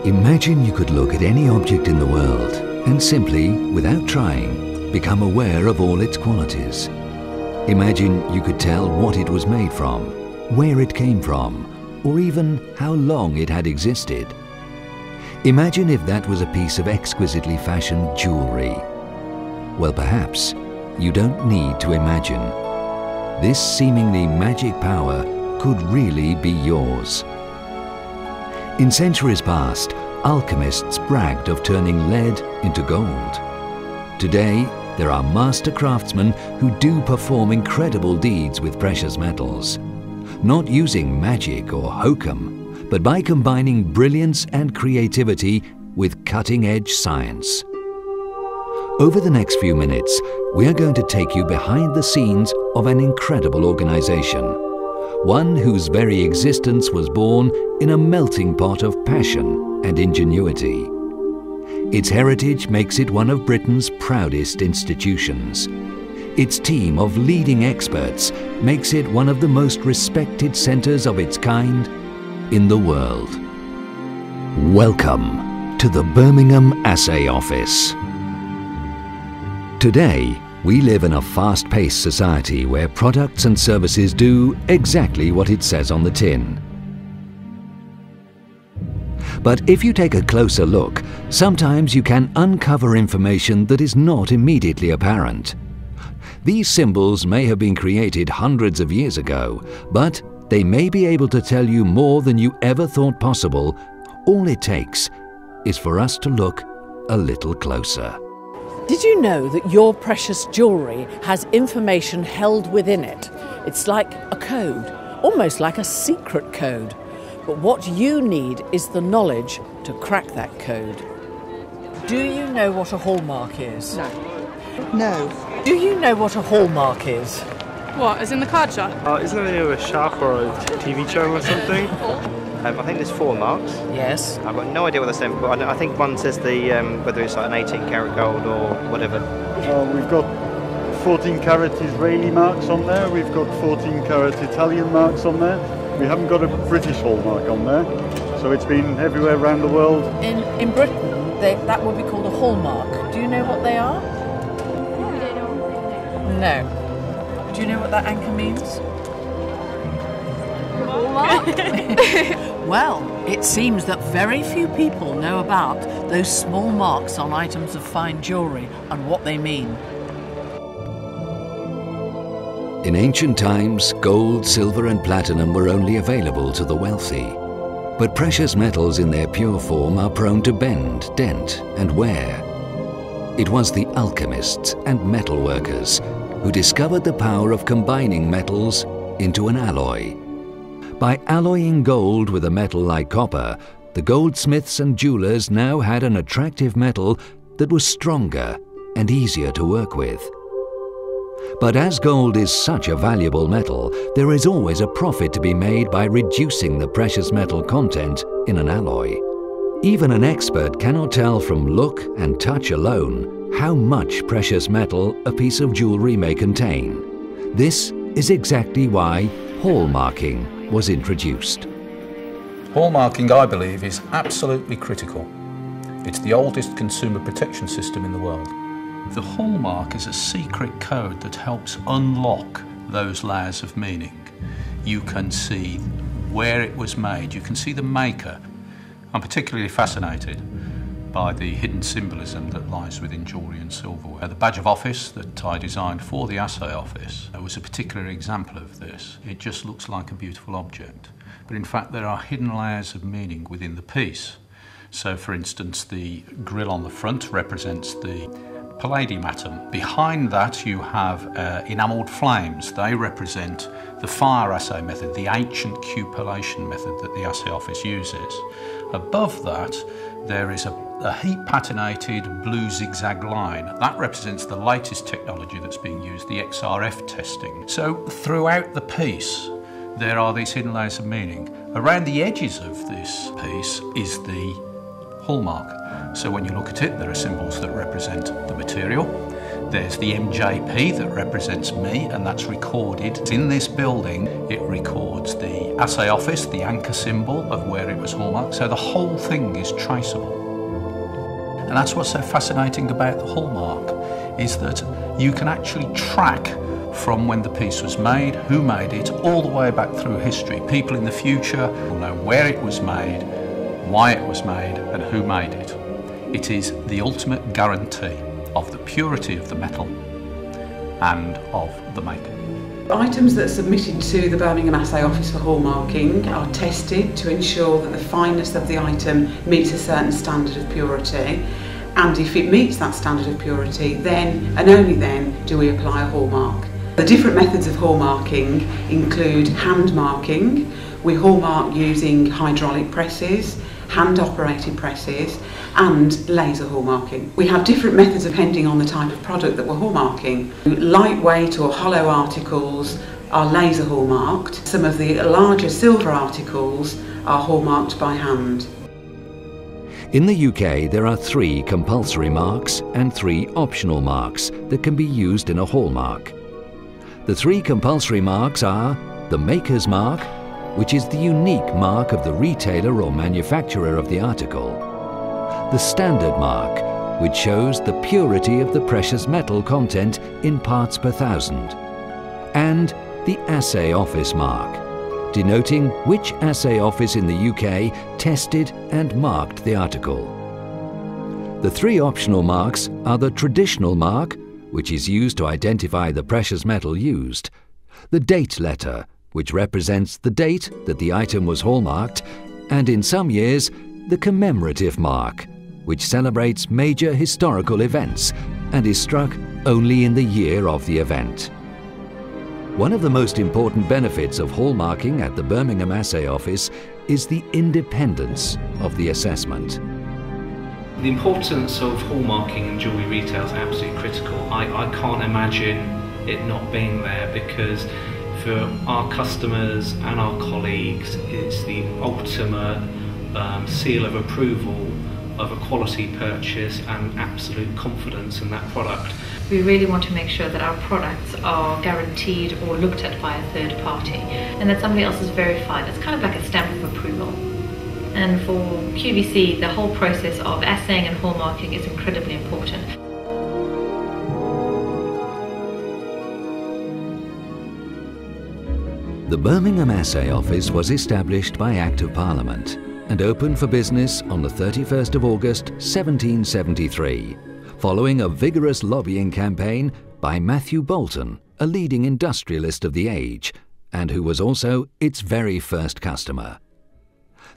Imagine you could look at any object in the world and simply, without trying, become aware of all its qualities. Imagine you could tell what it was made from, where it came from, or even how long it had existed. Imagine if that was a piece of exquisitely fashioned jewellery. Well, perhaps you don't need to imagine. This seemingly magic power could really be yours. In centuries past, alchemists bragged of turning lead into gold. Today, there are master craftsmen who do perform incredible deeds with precious metals, not using magic or hokum, but by combining brilliance and creativity with cutting-edge science. Over the next few minutes, we are going to take you behind the scenes of an incredible organization, one whose very existence was born in a melting pot of passion and ingenuity. Its heritage makes it one of Britain's proudest institutions. Its team of leading experts makes it one of the most respected centres of its kind in the world. Welcome to the Birmingham Assay Office. Today, we live in a fast-paced society where products and services do exactly what it says on the tin. But if you take a closer look, sometimes you can uncover information that is not immediately apparent. These symbols may have been created hundreds of years ago, but they may be able to tell you more than you ever thought possible. All it takes is for us to look a little closer. Did you know that your precious jewellery has information held within it? It's like a code, almost like a secret code. But what you need is the knowledge to crack that code. Do you know what a hallmark is? No. No. Do you know what a hallmark is? What, as in the card shop? Isn't there a shark or a TV show or something? I think there's 4 marks. Yes. I've got no idea what they're saying, but I think one says the whether it's like an 18 karat gold or whatever. We've got 14 karat Israeli marks on there, we've got 14 karat Italian marks on there. We haven't got a British hallmark on there, so it's been everywhere around the world. In Britain, that would be called a hallmark. Do you know what they are? No. Do you know what that anchor means? Well, it seems that very few people know about those small marks on items of fine jewellery and what they mean. In ancient times, gold, silver and platinum were only available to the wealthy. But precious metals in their pure form are prone to bend, dent and wear. It was the alchemists and metal workers who discovered the power of combining metals into an alloy. By alloying gold with a metal like copper, the goldsmiths and jewelers now had an attractive metal that was stronger and easier to work with. But as gold is such a valuable metal, there is always a profit to be made by reducing the precious metal content in an alloy. Even an expert cannot tell from look and touch alone how much precious metal a piece of jewellery may contain. This is exactly why hallmarking was introduced. Hallmarking, I believe, is absolutely critical. It's the oldest consumer protection system in the world. The hallmark is a secret code that helps unlock those layers of meaning. You can see where it was made, you can see the maker. I'm particularly fascinated by the hidden symbolism that lies within jewellery and silverware. The badge of office that I designed for the Assay Office was a particular example of this. It just looks like a beautiful object, but in fact there are hidden layers of meaning within the piece. So for instance, the grille on the front represents the palladium atom. Behind that you have enamelled flames. They represent the fire assay method, the ancient cupellation method that the Assay Office uses. Above that there is a heat patinated blue zigzag line. That represents the latest technology that's being used, the XRF testing. So throughout the piece there are these hidden layers of meaning. Around the edges of this piece is the hallmark. So when you look at it, there are symbols that represent the material, There's the MJP that represents me, and that's recorded. In this building, it records the assay office, the anchor symbol of where it was hallmarked, so the whole thing is traceable. And that's what's so fascinating about the hallmark, is that you can actually track from when the piece was made, who made it, all the way back through history. People in the future will know where it was made, why it was made, and who made it. It is the ultimate guarantee of the purity of the metal and of the maker. Items that are submitted to the Birmingham Assay Office for hallmarking are tested to ensure that the fineness of the item meets a certain standard of purity, and if it meets that standard of purity, then and only then do we apply a hallmark. The different methods of hallmarking include hand marking. We hallmark using hydraulic presses, hand-operated presses and laser hallmarking. We have different methods depending on the type of product that we're hallmarking. Lightweight or hollow articles are laser hallmarked. Some of the larger silver articles are hallmarked by hand. In the UK, there are 3 compulsory marks and 3 optional marks that can be used in a hallmark. The 3 compulsory marks are the Maker's Mark, which is the unique mark of the retailer or manufacturer of the article; the Standard Mark, which shows the purity of the precious metal content in parts per thousand; and the Assay Office Mark, denoting which assay office in the UK tested and marked the article. The 3 optional marks are the Traditional Mark, which is used to identify the precious metal used; the Date Letter, which represents the date that the item was hallmarked; and in some years, the Commemorative Mark, which celebrates major historical events and is struck only in the year of the event. One of the most important benefits of hallmarking at the Birmingham Assay Office is the independence of the assessment. The importance of hallmarking in jewellery retail is absolutely critical. I can't imagine it not being there, because for our customers and our colleagues, it's the ultimate seal of approval of a quality purchase and absolute confidence in that product. We really want to make sure that our products are guaranteed or looked at by a third party, and that somebody else has verified. It's kind of like a stamp of approval. And for QVC, the whole process of assaying and hallmarking is incredibly important. The Birmingham Assay Office was established by Act of Parliament and opened for business on the 31st of August 1773, following a vigorous lobbying campaign by Matthew Boulton, a leading industrialist of the age, and who was also its very first customer.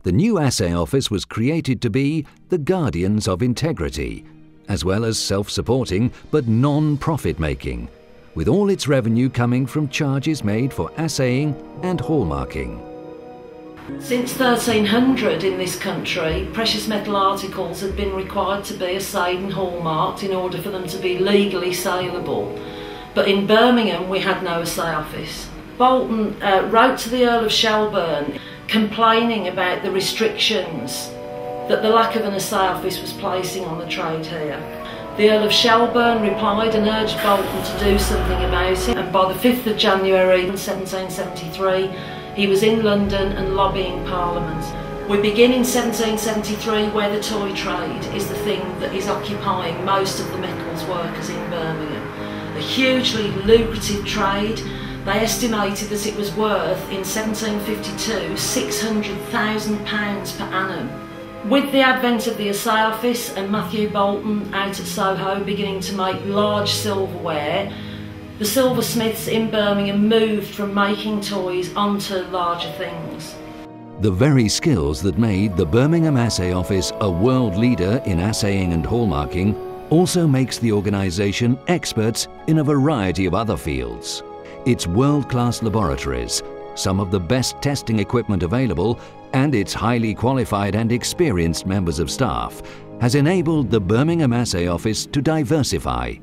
The new Assay Office was created to be the guardians of integrity, as well as self-supporting but non-profit-making, with all its revenue coming from charges made for assaying and hallmarking. Since 1300 in this country, precious metal articles had been required to be assayed and hallmarked in order for them to be legally saleable. But in Birmingham we had no assay office. Bolton wrote to the Earl of Shelburne complaining about the restrictions that the lack of an assay office was placing on the trade here. The Earl of Shelburne replied and urged Bolton to do something about it, and by the 5th of January 1773 he was in London and lobbying Parliament. We begin in 1773 where the toy trade is the thing that is occupying most of the metals workers in Birmingham. A hugely lucrative trade. They estimated that it was worth, in 1752, £600,000 per annum. With the advent of the Assay Office and Matthew Boulton out at Soho beginning to make large silverware, the silversmiths in Birmingham moved from making toys onto larger things. The very skills that made the Birmingham Assay Office a world leader in assaying and hallmarking also makes the organisation experts in a variety of other fields. Its world-class laboratories, some of the best testing equipment available, and its highly qualified and experienced members of staff has enabled the Birmingham Assay Office to diversify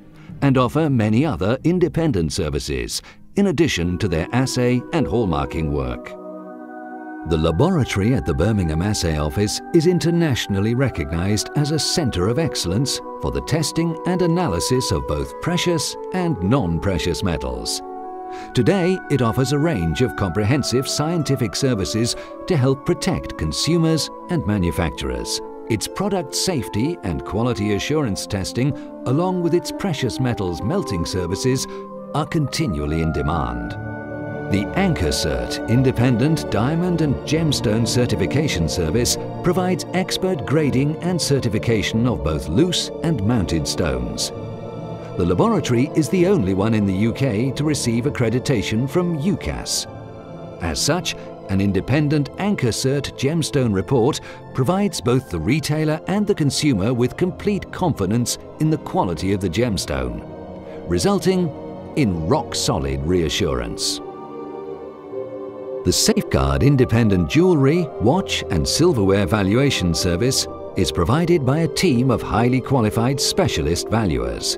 and offer many other independent services in addition to their assay and hallmarking work. The laboratory at the Birmingham Assay Office is internationally recognised as a centre of excellence for the testing and analysis of both precious and non-precious metals. Today, it offers a range of comprehensive scientific services to help protect consumers and manufacturers. Its product safety and quality assurance testing, along with its precious metals melting services, are continually in demand. The AnchorCert Independent Diamond and Gemstone Certification Service provides expert grading and certification of both loose and mounted stones. The laboratory is the only one in the UK to receive accreditation from UCAS. As such, an independent AnchorCert gemstone report provides both the retailer and the consumer with complete confidence in the quality of the gemstone, resulting in rock-solid reassurance. The Safeguard Independent Jewellery, Watch and Silverware Valuation Service is provided by a team of highly qualified specialist valuers.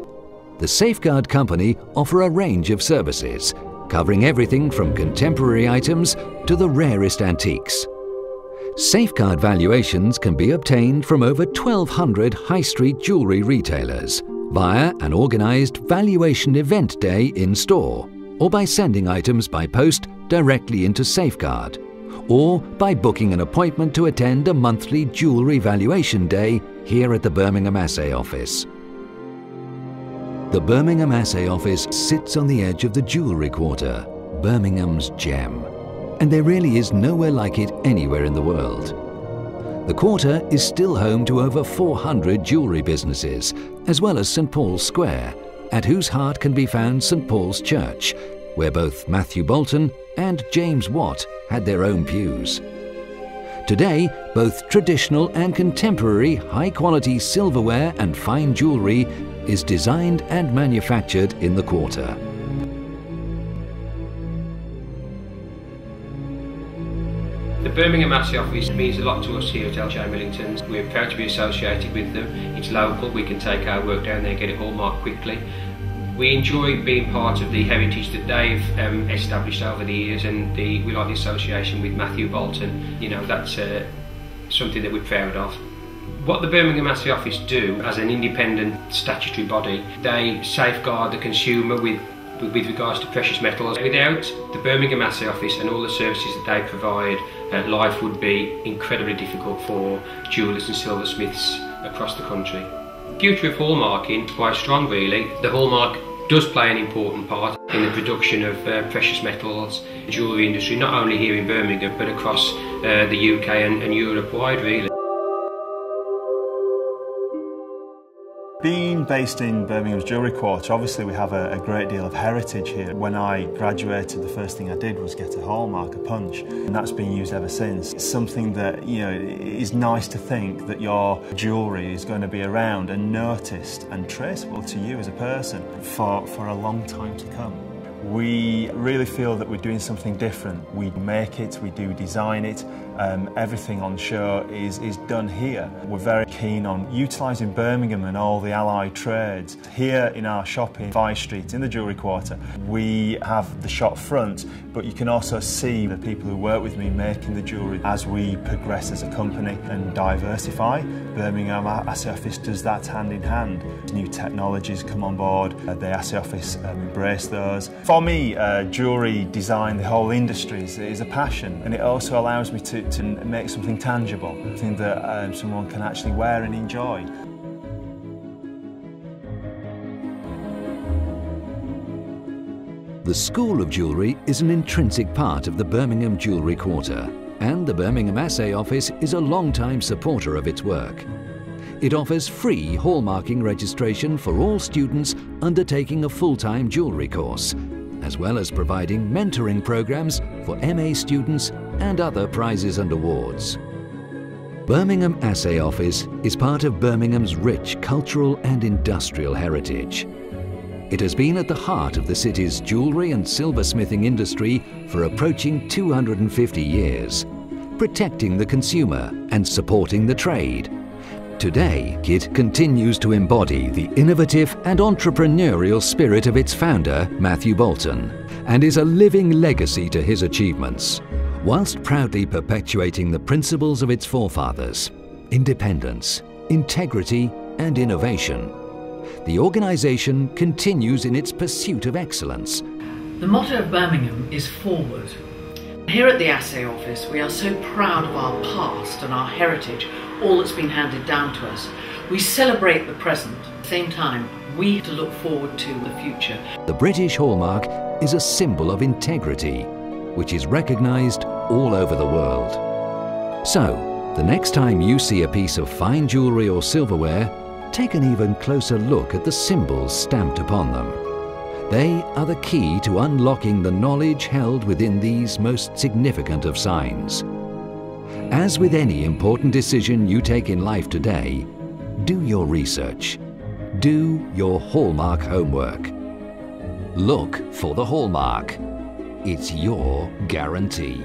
The Safeguard Company offer a range of services, covering everything from contemporary items to the rarest antiques. Safeguard valuations can be obtained from over 1,200 high street jewellery retailers via an organised valuation event day in store, or by sending items by post directly into Safeguard, or by booking an appointment to attend a monthly jewellery valuation day here at the Birmingham Assay Office. The Birmingham Assay Office sits on the edge of the jewellery quarter, Birmingham's gem, and there really is nowhere like it anywhere in the world. The quarter is still home to over 400 jewellery businesses, as well as St Paul's Square, at whose heart can be found St Paul's Church, where both Matthew Bolton and James Watt had their own pews. Today, both traditional and contemporary high-quality silverware and fine jewellery is designed and manufactured in the quarter. The Birmingham Assay Office means a lot to us here at LJ Millingtons. We're proud to be associated with them. It's local, we can take our work down there and get it hallmarked quickly. We enjoy being part of the heritage that they've established over the years, and we like the association with Matthew Bolton. You know, that's something that we're proud of. What the Birmingham Assay Office do as an independent statutory body, they safeguard the consumer with regards to precious metals. Without the Birmingham Assay Office and all the services that they provide, life would be incredibly difficult for jewellers and silversmiths across the country. The future of hallmarking is quite strong really. The hallmark does play an important part in the production of precious metals jewellery industry, not only here in Birmingham but across the UK and Europe wide really. Being based in Birmingham's Jewellery Quarter, obviously we have a great deal of heritage here. When I graduated, the first thing I did was get a hallmark, a punch, and that's been used ever since. It's something that, you know, is nice to think that your jewellery is going to be around and noticed and traceable to you as a person for a long time to come. We really feel that we're doing something different. We make it, we do design it, everything on show is done here. We're very keen on utilising Birmingham and all the allied trades. Here in our shop in Vi Street in the Jewellery Quarter, we have the shop front, but you can also see the people who work with me making the jewellery as we progress as a company and diversify. Birmingham Assay Office does that hand in hand. New technologies come on board, the Assay Office embrace those. For me, jewellery design, the whole industry is a passion, and it also allows me to make something tangible, something that someone can actually wear and enjoy. The School of Jewellery is an intrinsic part of the Birmingham Jewellery Quarter, and the Birmingham Assay Office is a long-time supporter of its work. It offers free hallmarking registration for all students undertaking a full-time jewellery course, as well as providing mentoring programs for MA students and other prizes and awards. Birmingham Assay Office is part of Birmingham's rich cultural and industrial heritage. It has been at the heart of the city's jewellery and silversmithing industry for approaching 250 years, protecting the consumer and supporting the trade. Today, it continues to embody the innovative and entrepreneurial spirit of its founder, Matthew Bolton, and is a living legacy to his achievements. whilst proudly perpetuating the principles of its forefathers: independence, integrity and innovation. The organisation continues in its pursuit of excellence. The motto of Birmingham is forward. Here at the Assay Office, we are so proud of our past and our heritage, all that's been handed down to us. We celebrate the present. At the same time, we have to look forward to the future. The British hallmark is a symbol of integrity, which is recognised all over the world. So, the next time you see a piece of fine jewellery or silverware, take an even closer look at the symbols stamped upon them. They are the key to unlocking the knowledge held within these most significant of signs. As with any important decision you take in life today, do your research. Do your hallmark homework. Look for the hallmark. It's your guarantee.